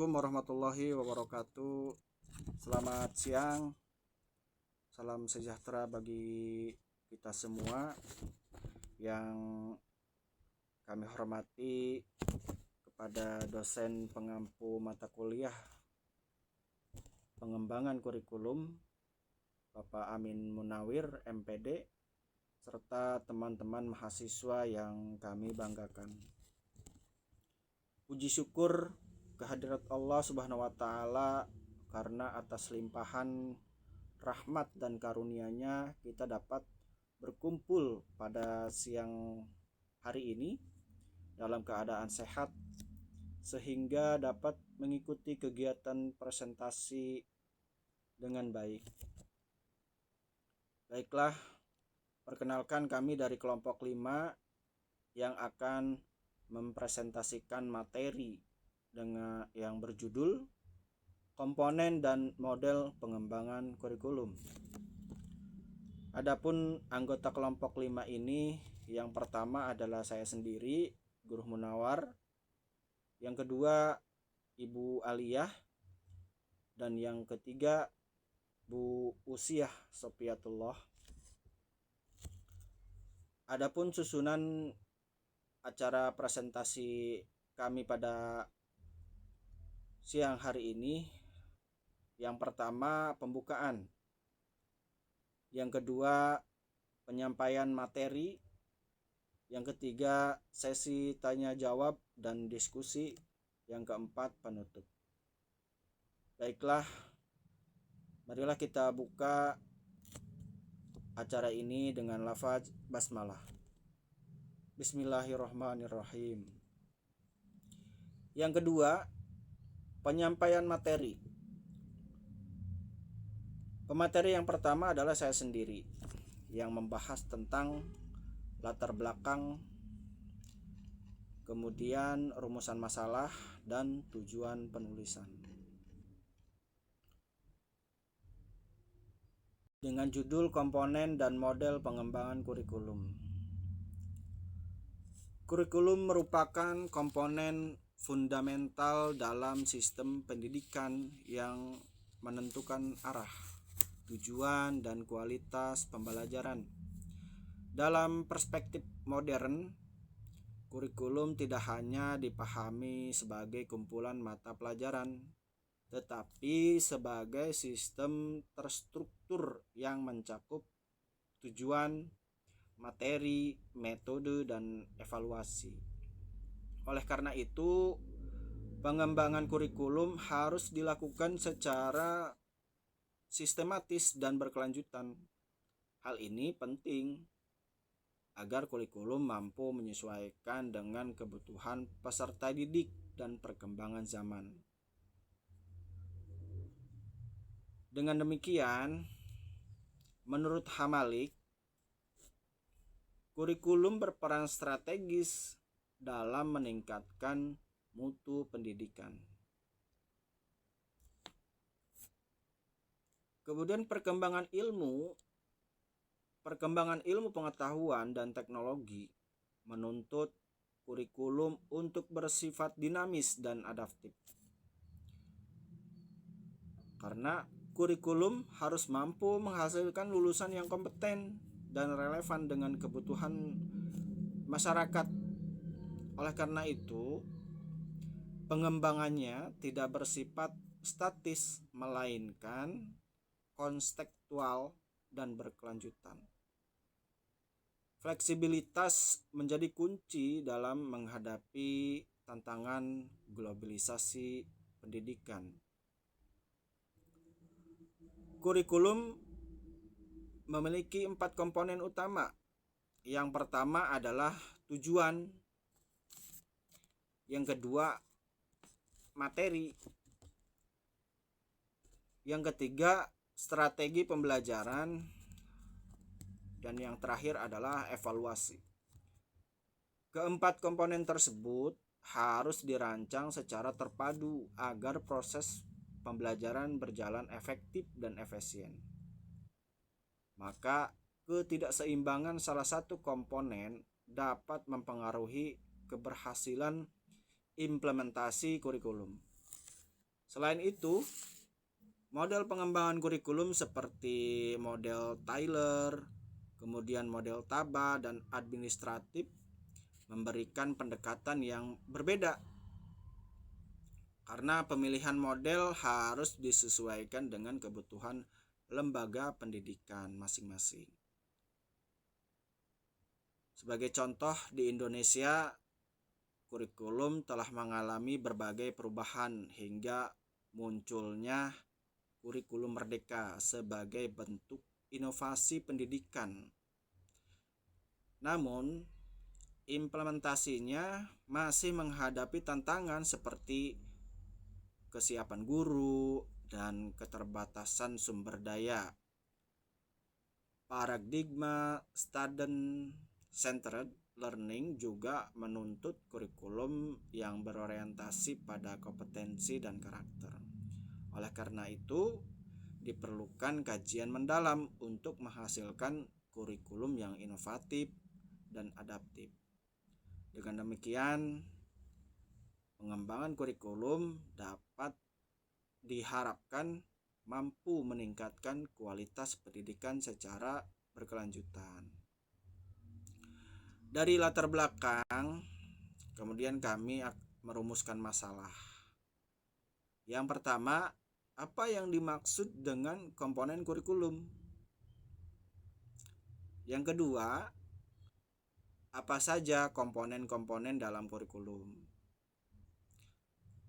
Assalamualaikum warahmatullahi wabarakatuh. Selamat siang. Salam sejahtera bagi kita semua yang kami hormati, kepada dosen pengampu mata kuliah pengembangan kurikulum Bapak Amin Munawir MPD, serta teman-teman mahasiswa yang kami banggakan. Puji syukur kehadirat Allah Subhanahu wa Ta'ala, karena atas limpahan rahmat dan karunia-Nya kita dapat berkumpul pada siang hari ini dalam keadaan sehat, sehingga dapat mengikuti kegiatan presentasi dengan baik. Baiklah, perkenalkan, kami dari kelompok 5 yang akan mempresentasikan materi dengan yang berjudul komponen dan model pengembangan kurikulum. Adapun anggota kelompok 5 ini, yang pertama adalah saya sendiri, Guru Munawar, yang kedua Ibu Aliyah, dan yang ketiga Bu Usiah Sofiatullah. Adapun susunan acara presentasi kami pada siang hari ini, yang pertama pembukaan, yang kedua penyampaian materi, yang ketiga sesi tanya jawab dan diskusi, yang keempat penutup. Baiklah, marilah kita buka acara ini dengan lafaz basmalah. Bismillahirrahmanirrahim. Yang kedua, penyampaian materi. Pemateri yang pertama adalah saya sendiri, yang membahas tentang latar belakang, kemudian rumusan masalah, dan tujuan penulisan. Dengan judul komponen dan model pengembangan kurikulum. Kurikulum merupakan komponen fundamental dalam sistem pendidikan yang menentukan arah, tujuan, dan kualitas pembelajaran. Dalam perspektif modern, kurikulum tidak hanya dipahami sebagai kumpulan mata pelajaran, tetapi sebagai sistem terstruktur yang mencakup tujuan, materi, metode, dan evaluasi. Oleh karena itu, pengembangan kurikulum harus dilakukan secara sistematis dan berkelanjutan. Hal ini penting agar kurikulum mampu menyesuaikan dengan kebutuhan peserta didik dan perkembangan zaman. Dengan demikian, menurut Hamalik, kurikulum berperan strategis dalam meningkatkan mutu pendidikan. Kemudian perkembangan ilmu pengetahuan dan teknologi menuntut kurikulum untuk bersifat dinamis dan adaptif. Karena kurikulum harus mampu menghasilkan lulusan yang kompeten dan relevan dengan kebutuhan masyarakat. Oleh karena itu, pengembangannya tidak bersifat statis, melainkan konstekstual dan berkelanjutan. Fleksibilitas menjadi kunci dalam menghadapi tantangan globalisasi pendidikan. Kurikulum memiliki 4 komponen utama. Yang pertama adalah tujuan, yang kedua materi, yang ketiga strategi pembelajaran, dan yang terakhir adalah evaluasi. Keempat komponen tersebut harus dirancang secara terpadu agar proses pembelajaran berjalan efektif dan efisien. Maka ketidakseimbangan salah satu komponen dapat mempengaruhi keberhasilan implementasi kurikulum. Selain itu, model pengembangan kurikulum seperti model Tyler, kemudian model Taba dan administratif memberikan pendekatan yang berbeda karena pemilihan model harus disesuaikan dengan kebutuhan lembaga pendidikan masing-masing. Sebagai contoh, di Indonesia kurikulum telah mengalami berbagai perubahan hingga munculnya kurikulum merdeka sebagai bentuk inovasi pendidikan. Namun, implementasinya masih menghadapi tantangan seperti kesiapan guru dan keterbatasan sumber daya. Paradigma student-centered learning juga menuntut kurikulum yang berorientasi pada kompetensi dan karakter. Oleh karena itu, diperlukan kajian mendalam untuk menghasilkan kurikulum yang inovatif dan adaptif. Dengan demikian, pengembangan kurikulum dapat diharapkan mampu meningkatkan kualitas pendidikan secara berkelanjutan. Dari latar belakang, kemudian kami merumuskan masalah. Yang pertama, apa yang dimaksud dengan komponen kurikulum? Yang kedua, apa saja komponen-komponen dalam kurikulum?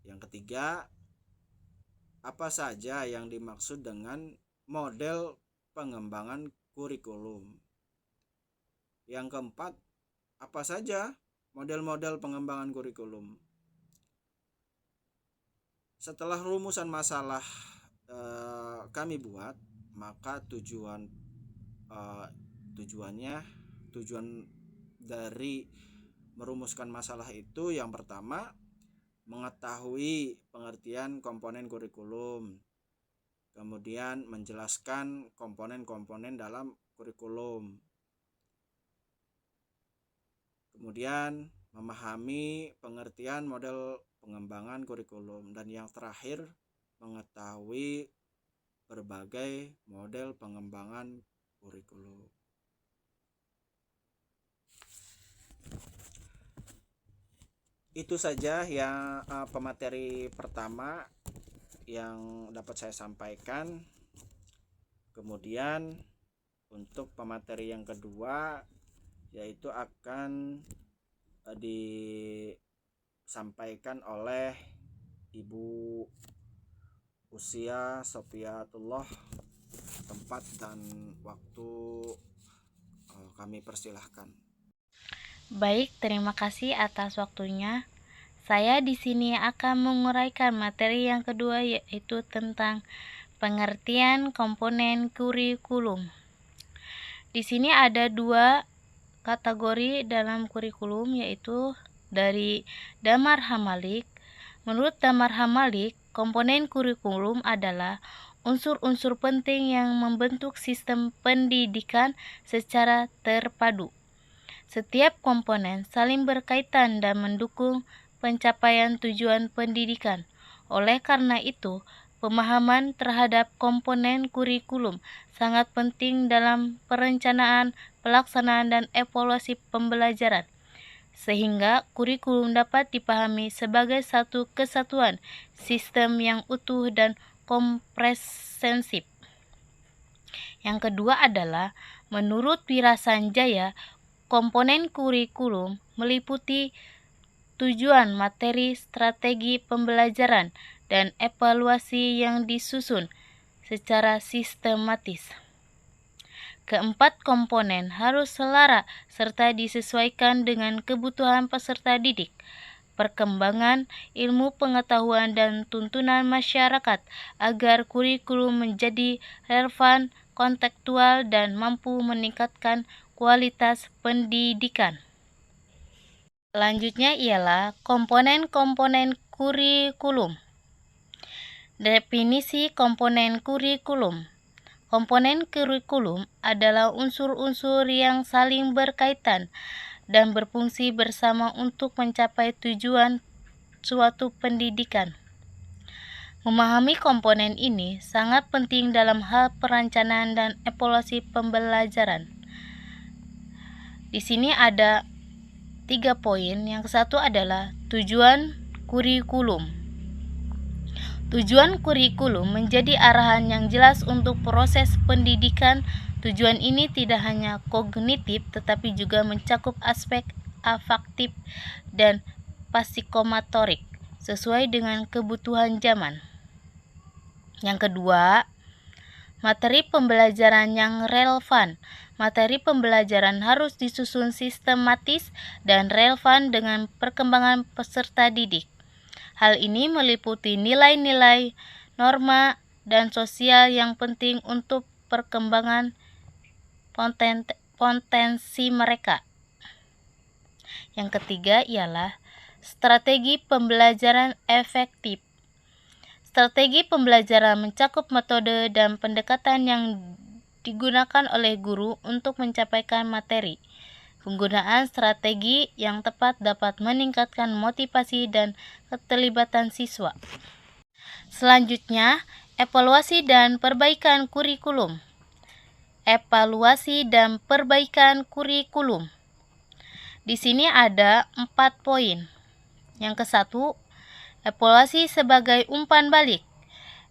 Yang ketiga, apa saja yang dimaksud dengan model pengembangan kurikulum? Yang keempat, apa saja model-model pengembangan kurikulum? Setelah rumusan masalah kami buat, maka tujuan dari merumuskan masalah itu yang pertama, mengetahui pengertian komponen kurikulum, kemudian menjelaskan komponen-komponen dalam kurikulum, kemudian memahami pengertian model pengembangan kurikulum, dan yang terakhir mengetahui berbagai model pengembangan kurikulum. Itu saja yang pemateri pertama yang dapat saya sampaikan. Kemudian untuk pemateri yang kedua yaitu akan disampaikan oleh Ibu Usia Sofiatullah. Tempat dan waktu kami persilahkan. Baik, terima kasih atas waktunya. Saya di sini akan menguraikan materi yang kedua, yaitu tentang pengertian komponen kurikulum. Di sini ada dua kategori dalam kurikulum, yaitu dari Damar Hamalik. Menurut Damar Hamalik, komponen kurikulum adalah unsur-unsur penting yang membentuk sistem pendidikan secara terpadu. Setiap komponen saling berkaitan dan mendukung pencapaian tujuan pendidikan. Oleh karena itu, pemahaman terhadap komponen kurikulum sangat penting dalam perencanaan, pelaksanaan, dan evaluasi pembelajaran, sehingga kurikulum dapat dipahami sebagai satu kesatuan sistem yang utuh dan komprehensif. Yang kedua adalah, menurut Wirasanjaya, komponen kurikulum meliputi tujuan, materi, strategi pembelajaran, dan evaluasi yang disusun secara sistematis. Keempat komponen harus selara serta disesuaikan dengan kebutuhan peserta didik, perkembangan ilmu pengetahuan dan tuntunan masyarakat agar kurikulum menjadi relevan, kontekstual, dan mampu meningkatkan kualitas pendidikan. Selanjutnya ialah komponen-komponen kurikulum. Definisi komponen kurikulum. Komponen kurikulum adalah unsur-unsur yang saling berkaitan dan berfungsi bersama untuk mencapai tujuan suatu pendidikan. Memahami komponen ini sangat penting dalam hal perencanaan dan evaluasi pembelajaran. Di sini ada 3 poin. Yang satu adalah tujuan kurikulum. Tujuan kurikulum menjadi arahan yang jelas untuk proses pendidikan. Tujuan ini tidak hanya kognitif tetapi juga mencakup aspek afektif dan psikomotorik sesuai dengan kebutuhan zaman. Yang kedua, materi pembelajaran yang relevan. Materi pembelajaran harus disusun sistematis dan relevan dengan perkembangan peserta didik. Hal ini meliputi nilai-nilai, norma, dan sosial yang penting untuk perkembangan potensi mereka. Yang ketiga ialah strategi pembelajaran efektif. Strategi pembelajaran mencakup metode dan pendekatan yang digunakan oleh guru untuk mencapaikan materi. Penggunaan strategi yang tepat dapat meningkatkan motivasi dan keterlibatan siswa. Selanjutnya, evaluasi dan perbaikan kurikulum. Evaluasi dan perbaikan kurikulum. Di sini ada 4 poin. Yang ke-1, evaluasi sebagai umpan balik.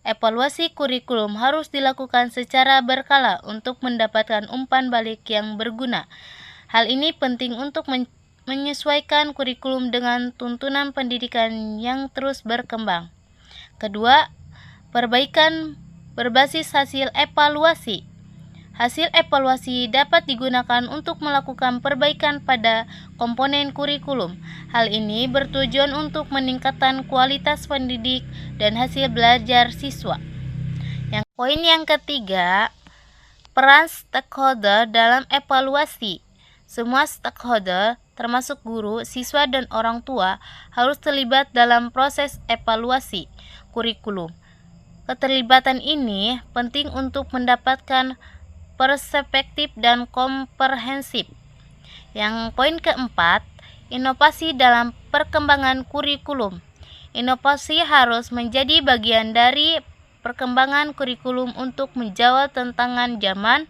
Evaluasi kurikulum harus dilakukan secara berkala untuk mendapatkan umpan balik yang berguna. Hal ini penting untuk menyesuaikan kurikulum dengan tuntunan pendidikan yang terus berkembang. Kedua, perbaikan berbasis hasil evaluasi. Hasil evaluasi dapat digunakan untuk melakukan perbaikan pada komponen kurikulum. Hal ini bertujuan untuk meningkatkan kualitas pendidik dan hasil belajar siswa. Poin yang ketiga, peran stakeholder dalam evaluasi. Semua stakeholder, termasuk guru, siswa, dan orang tua, harus terlibat dalam proses evaluasi kurikulum. Keterlibatan ini penting untuk mendapatkan perspektif dan komprehensif. Yang poin keempat, inovasi dalam perkembangan kurikulum. Inovasi harus menjadi bagian dari perkembangan kurikulum untuk menjawab tantangan zaman.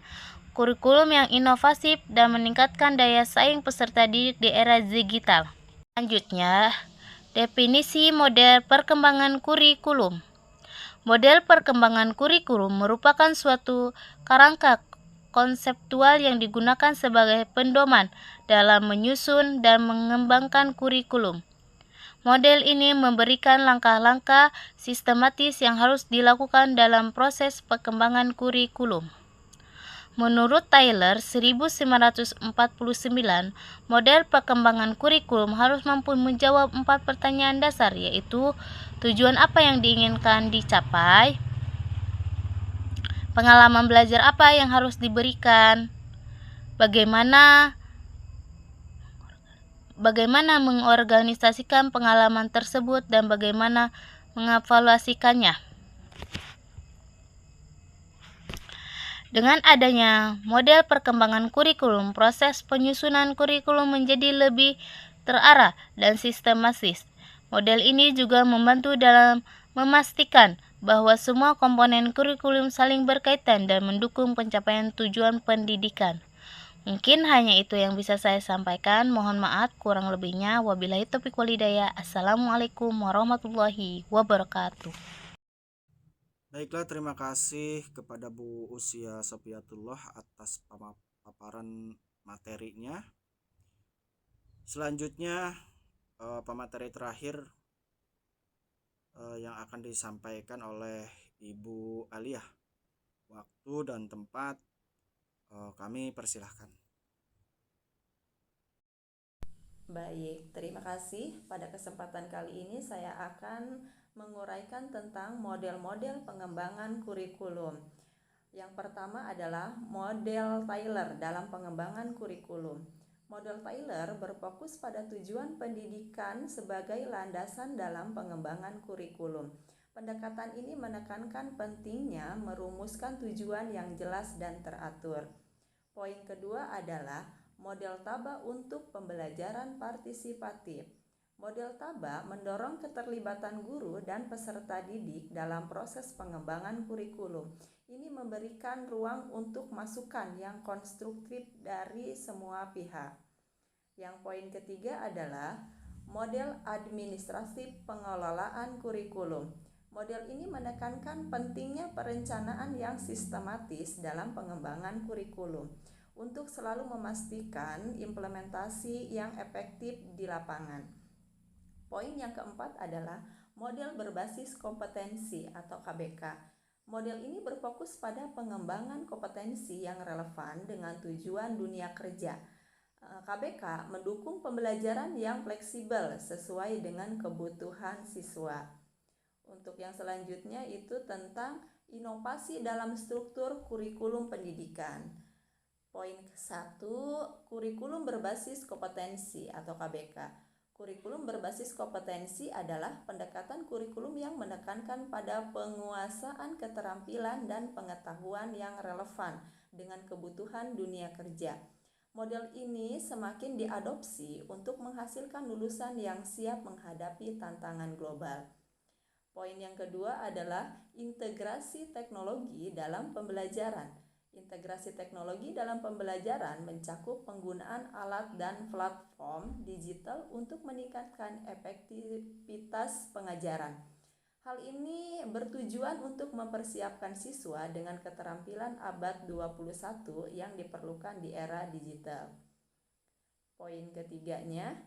Kurikulum yang inovatif dan meningkatkan daya saing peserta didik di era digital. Selanjutnya, definisi model perkembangan kurikulum. Model perkembangan kurikulum merupakan suatu kerangka konseptual yang digunakan sebagai pedoman dalam menyusun dan mengembangkan kurikulum. Model ini memberikan langkah-langkah sistematis yang harus dilakukan dalam proses perkembangan kurikulum. Menurut Taylor 1949, model perkembangan kurikulum harus mampu menjawab 4 pertanyaan dasar, yaitu tujuan apa yang diinginkan dicapai, pengalaman belajar apa yang harus diberikan, bagaimana mengorganisasikan pengalaman tersebut, dan bagaimana mengevaluasikannya. Dengan adanya model perkembangan kurikulum, proses penyusunan kurikulum menjadi lebih terarah dan sistematis. Model ini juga membantu dalam memastikan bahwa semua komponen kurikulum saling berkaitan dan mendukung pencapaian tujuan pendidikan. Mungkin hanya itu yang bisa saya sampaikan. Mohon maaf kurang lebihnya. Wabillahi taufiq wal hidayah. Assalamualaikum warahmatullahi wabarakatuh. Baiklah, terima kasih kepada Bu Usia Sofiatullah atas paparan materinya. Selanjutnya pemateri terakhir yang akan disampaikan oleh Ibu Aliyah. Waktu dan tempat kami persilahkan. Baik, terima kasih. Pada kesempatan kali ini saya akan menguraikan tentang model-model pengembangan kurikulum. Yang pertama adalah model Taylor dalam pengembangan kurikulum. Model Taylor berfokus pada tujuan pendidikan sebagai landasan dalam pengembangan kurikulum. Pendekatan ini menekankan pentingnya merumuskan tujuan yang jelas dan teratur. Poin kedua adalah model Taba untuk pembelajaran partisipatif. Model TABA mendorong keterlibatan guru dan peserta didik dalam proses pengembangan kurikulum. Ini memberikan ruang untuk masukan yang konstruktif dari semua pihak. Yang poin ketiga adalah model administratif pengelolaan kurikulum. Model ini menekankan pentingnya perencanaan yang sistematis dalam pengembangan kurikulum untuk selalu memastikan implementasi yang efektif di lapangan. Poin yang keempat adalah model berbasis kompetensi atau KBK. Model ini berfokus pada pengembangan kompetensi yang relevan dengan tujuan dunia kerja. KBK mendukung pembelajaran yang fleksibel sesuai dengan kebutuhan siswa. Untuk yang selanjutnya itu tentang inovasi dalam struktur kurikulum pendidikan. Poin ke-1, kurikulum berbasis kompetensi atau KBK. Kurikulum berbasis kompetensi adalah pendekatan kurikulum yang menekankan pada penguasaan keterampilan dan pengetahuan yang relevan dengan kebutuhan dunia kerja. Model ini semakin diadopsi untuk menghasilkan lulusan yang siap menghadapi tantangan global. Poin yang kedua adalah integrasi teknologi dalam pembelajaran. Integrasi teknologi dalam pembelajaran mencakup penggunaan alat dan platform digital untuk meningkatkan efektivitas pengajaran. Hal ini bertujuan untuk mempersiapkan siswa dengan keterampilan abad 21 yang diperlukan di era digital. Poin ketiganya,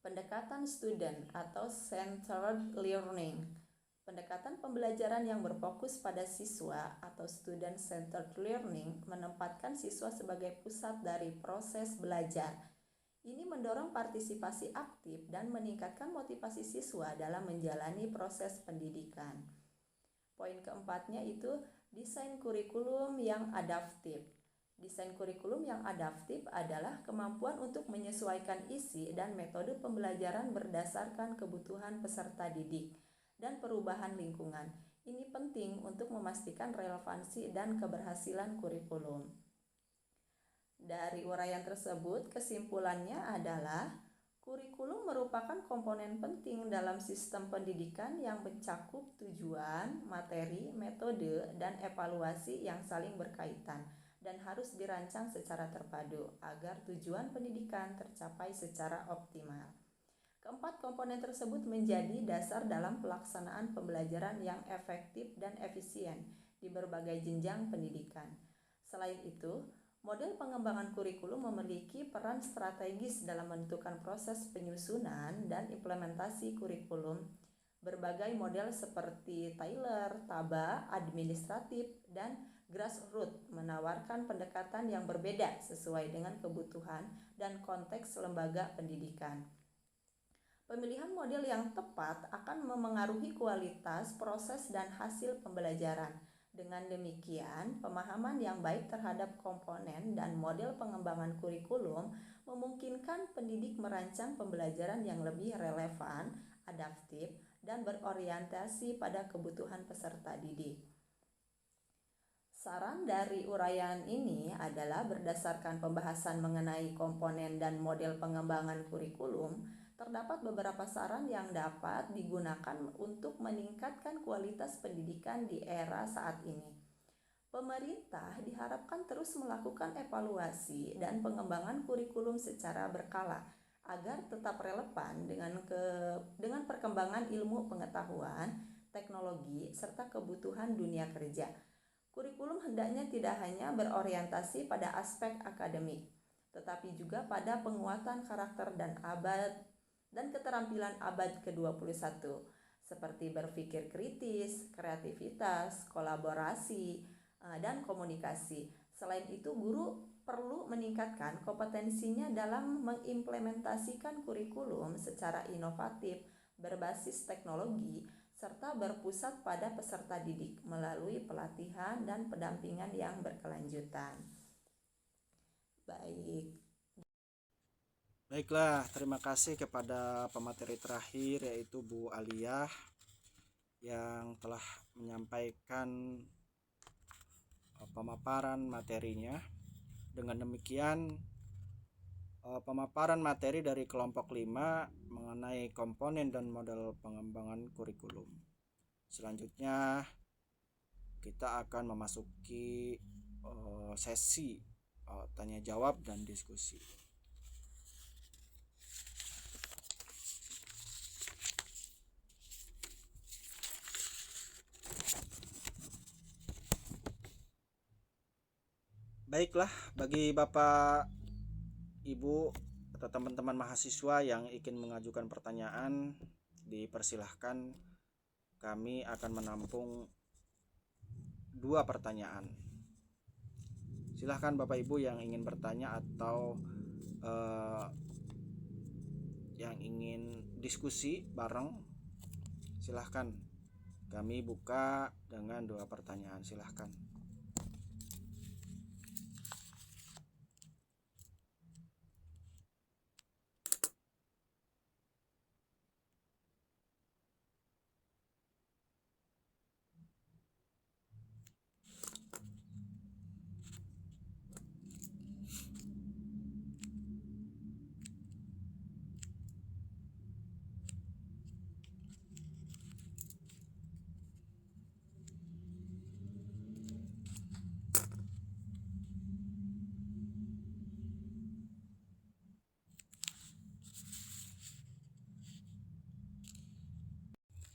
pendekatan student atau centered learning. Pendekatan pembelajaran yang berfokus pada siswa atau student-centered learning menempatkan siswa sebagai pusat dari proses belajar. Ini mendorong partisipasi aktif dan meningkatkan motivasi siswa dalam menjalani proses pendidikan. Poin keempatnya itu desain kurikulum yang adaptif. Desain kurikulum yang adaptif adalah kemampuan untuk menyesuaikan isi dan metode pembelajaran berdasarkan kebutuhan peserta didik dan perubahan lingkungan. Ini penting untuk memastikan relevansi dan keberhasilan kurikulum. Dari uraian tersebut, kesimpulannya adalah kurikulum merupakan komponen penting dalam sistem pendidikan yang mencakup tujuan, materi, metode, dan evaluasi yang saling berkaitan dan harus dirancang secara terpadu agar tujuan pendidikan tercapai secara optimal. Keempat komponen tersebut menjadi dasar dalam pelaksanaan pembelajaran yang efektif dan efisien di berbagai jenjang pendidikan. Selain itu, model pengembangan kurikulum memiliki peran strategis dalam menentukan proses penyusunan dan implementasi kurikulum. Berbagai model seperti Taylor, TABA, administratif, dan grassroots menawarkan pendekatan yang berbeda sesuai dengan kebutuhan dan konteks lembaga pendidikan. Pemilihan model yang tepat akan memengaruhi kualitas, proses, dan hasil pembelajaran. Dengan demikian, pemahaman yang baik terhadap komponen dan model pengembangan kurikulum memungkinkan pendidik merancang pembelajaran yang lebih relevan, adaptif, dan berorientasi pada kebutuhan peserta didik. Saran dari uraian ini adalah berdasarkan pembahasan mengenai komponen dan model pengembangan kurikulum, terdapat beberapa saran yang dapat digunakan untuk meningkatkan kualitas pendidikan di era saat ini. Pemerintah diharapkan terus melakukan evaluasi dan pengembangan kurikulum secara berkala agar tetap relevan dengan perkembangan ilmu pengetahuan, teknologi, serta kebutuhan dunia kerja. Kurikulum hendaknya tidak hanya berorientasi pada aspek akademik, tetapi juga pada penguatan karakter dan keterampilan abad ke-21 seperti berpikir kritis, kreativitas, kolaborasi, dan komunikasi. Selain itu, guru perlu meningkatkan kompetensinya dalam mengimplementasikan kurikulum secara inovatif, berbasis teknologi, serta berpusat pada peserta didik melalui pelatihan dan pendampingan yang berkelanjutan. Baiklah, terima kasih kepada pemateri terakhir yaitu Bu Aliyah yang telah menyampaikan pemaparan materinya. Dengan demikian pemaparan materi dari kelompok 5 mengenai komponen dan model pengembangan kurikulum. Selanjutnya kita akan memasuki sesi tanya jawab dan diskusi. Baiklah, bagi Bapak, Ibu, atau teman-teman mahasiswa yang ingin mengajukan pertanyaan, dipersilahkan. Kami akan menampung 2 pertanyaan. Silahkan Bapak Ibu yang ingin bertanya atau yang ingin diskusi bareng, silahkan. Kami buka dengan 2 pertanyaan, silahkan.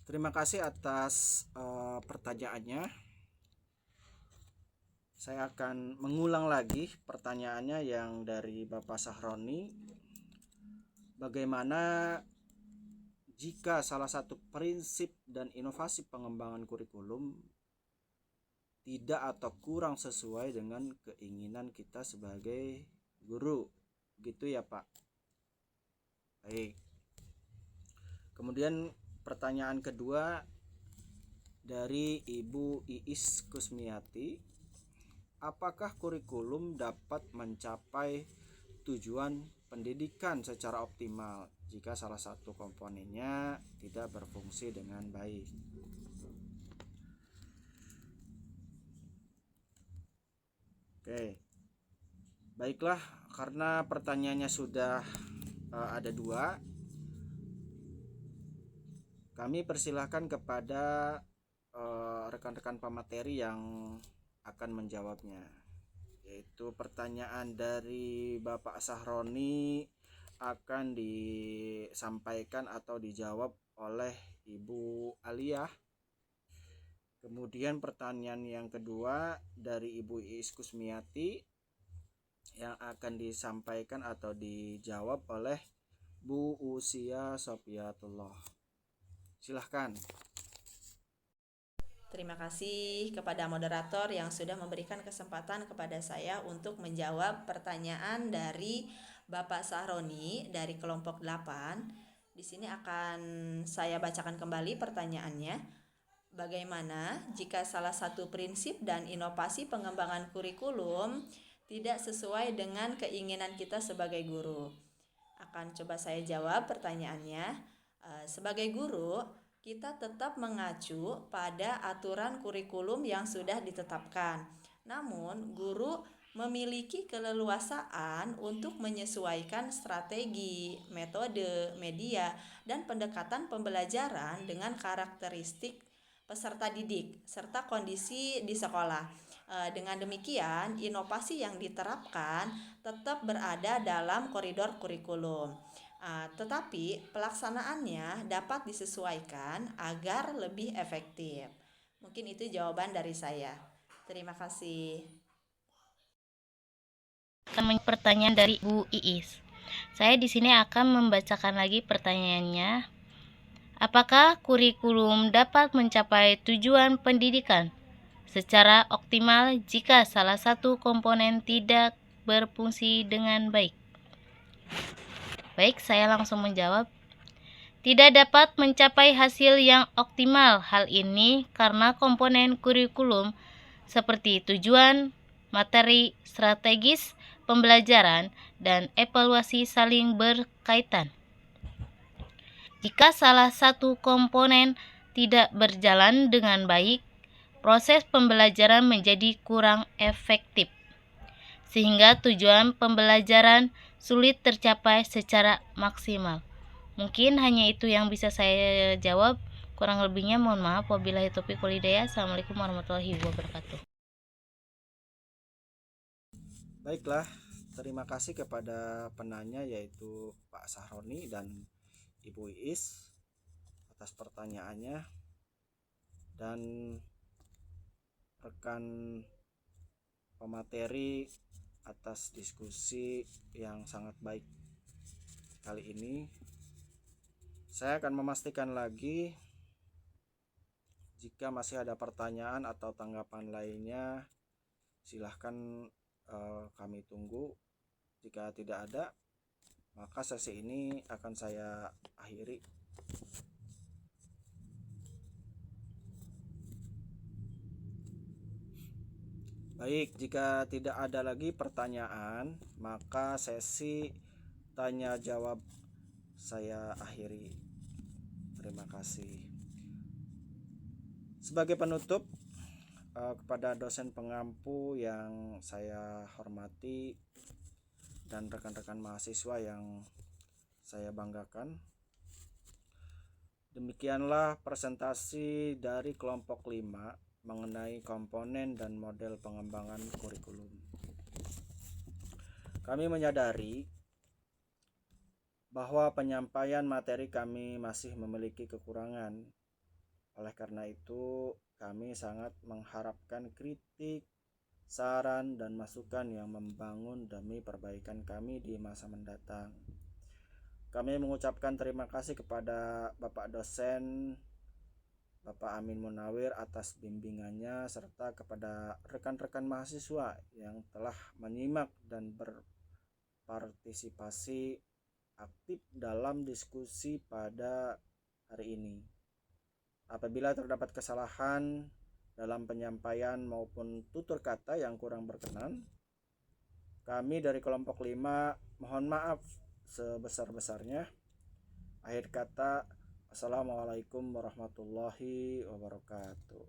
Terima kasih atas pertanyaannya. Saya akan mengulang lagi pertanyaannya yang dari Bapak Sahroni. Bagaimana jika salah satu prinsip dan inovasi pengembangan kurikulum tidak atau kurang sesuai dengan keinginan kita sebagai guru? Gitu ya Pak. Baik. Kemudian pertanyaan kedua dari Ibu Iis Kusmiati, apakah kurikulum dapat mencapai tujuan pendidikan secara optimal jika salah satu komponennya tidak berfungsi dengan baik? Oke, baiklah, karena pertanyaannya sudah ada 2, kami persilahkan kepada rekan-rekan pemateri yang akan menjawabnya, yaitu pertanyaan dari Bapak Sahroni akan disampaikan atau dijawab oleh Ibu Aliyah. Kemudian pertanyaan yang kedua dari Ibu Iis Kusmiati yang akan disampaikan atau dijawab oleh Bu Usia Sofiatullah. Silahkan. Terima kasih kepada moderator yang sudah memberikan kesempatan kepada saya untuk menjawab pertanyaan dari Bapak Sahroni dari kelompok 8. Di sini akan saya bacakan kembali pertanyaannya. Bagaimana jika salah satu prinsip dan inovasi pengembangan kurikulum tidak sesuai dengan keinginan kita sebagai guru? Akan coba saya jawab pertanyaannya. Sebagai guru, kita tetap mengacu pada aturan kurikulum yang sudah ditetapkan. Namun, guru memiliki keleluasaan untuk menyesuaikan strategi, metode, media, dan pendekatan pembelajaran dengan karakteristik peserta didik serta kondisi di sekolah. Dengan demikian, inovasi yang diterapkan tetap berada dalam koridor kurikulum. Tetapi pelaksanaannya dapat disesuaikan agar lebih efektif. Mungkin itu jawaban dari saya. Terima kasih. Pertanyaan dari Bu Iis. Saya di sini akan membacakan lagi pertanyaannya. Apakah kurikulum dapat mencapai tujuan pendidikan secara optimal jika salah satu komponen tidak berfungsi dengan baik? Baik, saya langsung menjawab. Tidak dapat mencapai hasil yang optimal. Hal ini karena komponen kurikulum seperti tujuan, materi, strategis, pembelajaran, dan evaluasi saling berkaitan. Jika salah satu komponen tidak berjalan dengan baik, proses pembelajaran menjadi kurang efektif. sehingga tujuan pembelajaran sulit tercapai secara maksimal. Mungkin hanya itu yang bisa saya jawab. Kurang lebihnya mohon maaf. Wabillahi taufiq wal hidayah. Assalamualaikum warahmatullahi wabarakatuh. Baiklah, terima kasih kepada penanya yaitu Pak Sahroni dan Ibu Iis atas pertanyaannya, dan rekan pemateri atas diskusi yang sangat baik kali ini. Saya akan memastikan lagi, jika masih ada pertanyaan atau tanggapan lainnya silahkan kami tunggu. Jika tidak ada, maka sesi ini akan saya akhiri. Baik, jika tidak ada lagi pertanyaan, maka sesi tanya jawab saya akhiri. Terima kasih. Sebagai penutup, kepada dosen pengampu yang saya hormati dan rekan-rekan mahasiswa yang saya banggakan, demikianlah presentasi dari kelompok 5 mengenai komponen dan model pengembangan kurikulum. Kami menyadari bahwa penyampaian materi kami masih memiliki kekurangan. Oleh karena itu, kami sangat mengharapkan kritik, saran, dan masukan yang membangun demi perbaikan kami di masa mendatang. Kami mengucapkan terima kasih kepada Bapak dosen Bapak Amin Munawir atas bimbingannya, serta kepada rekan-rekan mahasiswa yang telah menyimak dan berpartisipasi aktif dalam diskusi pada hari ini. Apabila terdapat kesalahan dalam penyampaian maupun tutur kata yang kurang berkenan, kami dari kelompok 5 mohon maaf sebesar-besarnya. Akhir kata, Assalamualaikum warahmatullahi wabarakatuh.